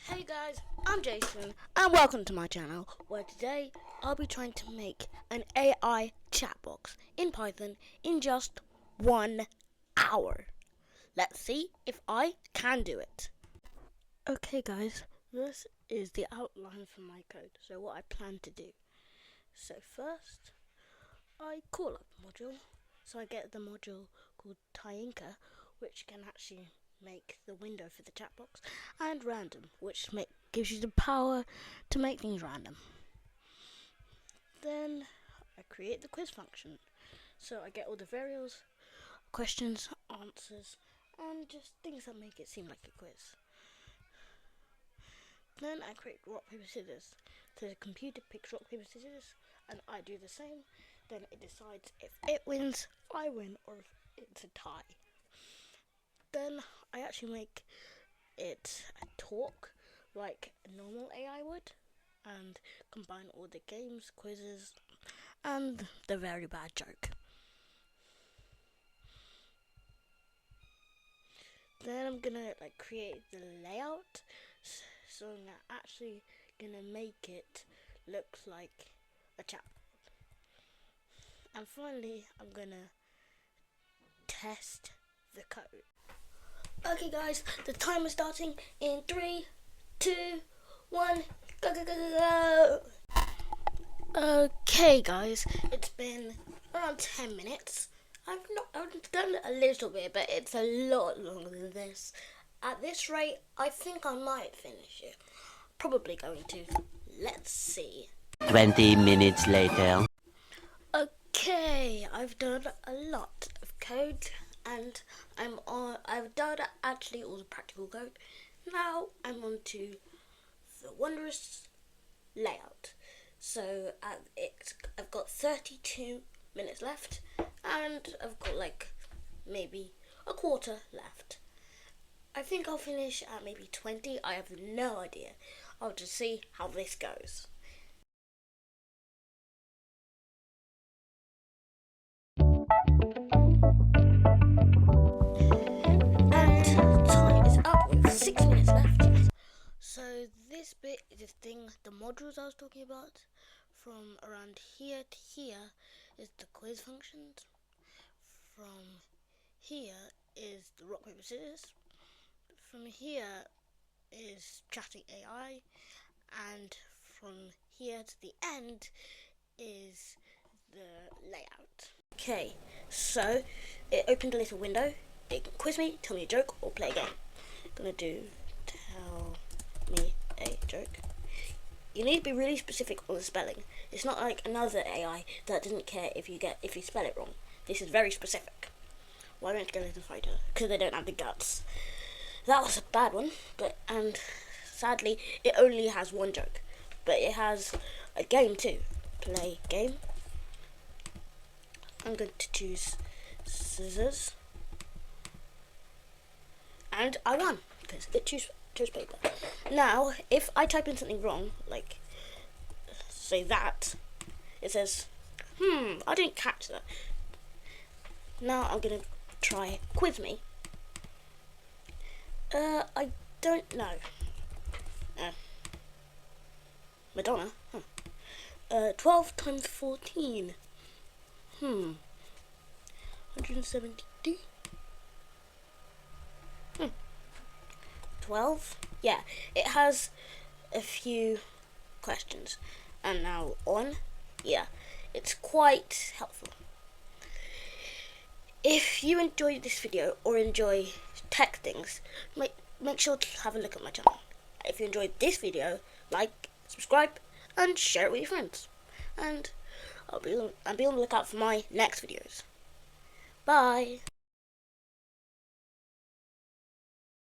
Hey guys, I'm Jason and welcome to my channel where today I'll be trying to make an AI chat box in Python in just 1 hour. Let's see if I can do it. Okay guys, this is the outline for my code, so what I plan to do. So first, I call up a module, so I get the module called Tyinka, which can actually make the window for the chat box, and random, which gives you the power to make things random. Then I create the quiz function, so I get all the variables, questions, answers, and just things that make it seem like a quiz. Then I create rock, paper, scissors. So the computer picks rock, paper, scissors, and I do the same. Then it decides if it wins, I win, or if it's a tie. Then I actually make it talk like a normal AI would, and combine all the games, quizzes, and the very bad joke. Then I'm gonna create the layout, so I'm actually gonna make it look like a chat. And finally, I'm gonna test the code. Okay guys, the timer is starting in 3, 2, 1, go, go, go, go, go. Okay guys, it's been around 10 minutes. I've done a little bit, but it's a lot longer than this. At this rate, I think I might finish it. Probably going to. Let's see. 20 minutes later. Okay, I've done a lot of code, and I've done actually all the practical code. Now I'm on to the wondrous layout. So I've got 32 minutes left, and I've got maybe a quarter left. I think I'll finish at maybe 20. I have no idea. I'll just see how this goes. Time is up with 6 minutes left. So this bit is the thing, the modules I was talking about. From around here to here is the quiz functions. From here is the rock, paper, scissors. From here is chatting AI. And from here to the end is the layout. Okay, so it opened a little window. It can quiz me, tell me a joke, or play a game. I'm gonna do tell me a joke. You need to be really specific on the spelling. It's not like another AI that doesn't care if you spell it wrong. This is very specific. Why don't Skeleton Fighter? Because they don't have the guts. That was a bad one, and sadly it only has one joke. But it has a game too. Play game. I'm going to choose scissors. And I won, because it chose paper. Now, if I type in something wrong, like, say that, it says, I didn't catch that. Now I'm going to try quiz me. I don't know. Madonna? 12 times 14. 172? 12? Yeah, it has a few questions. And now on, yeah, it's quite helpful. If you enjoyed this video or enjoy tech things, make sure to have a look at my channel. If you enjoyed this video, like, subscribe, and share it with your friends. And I'll be on the lookout for my next videos. Bye!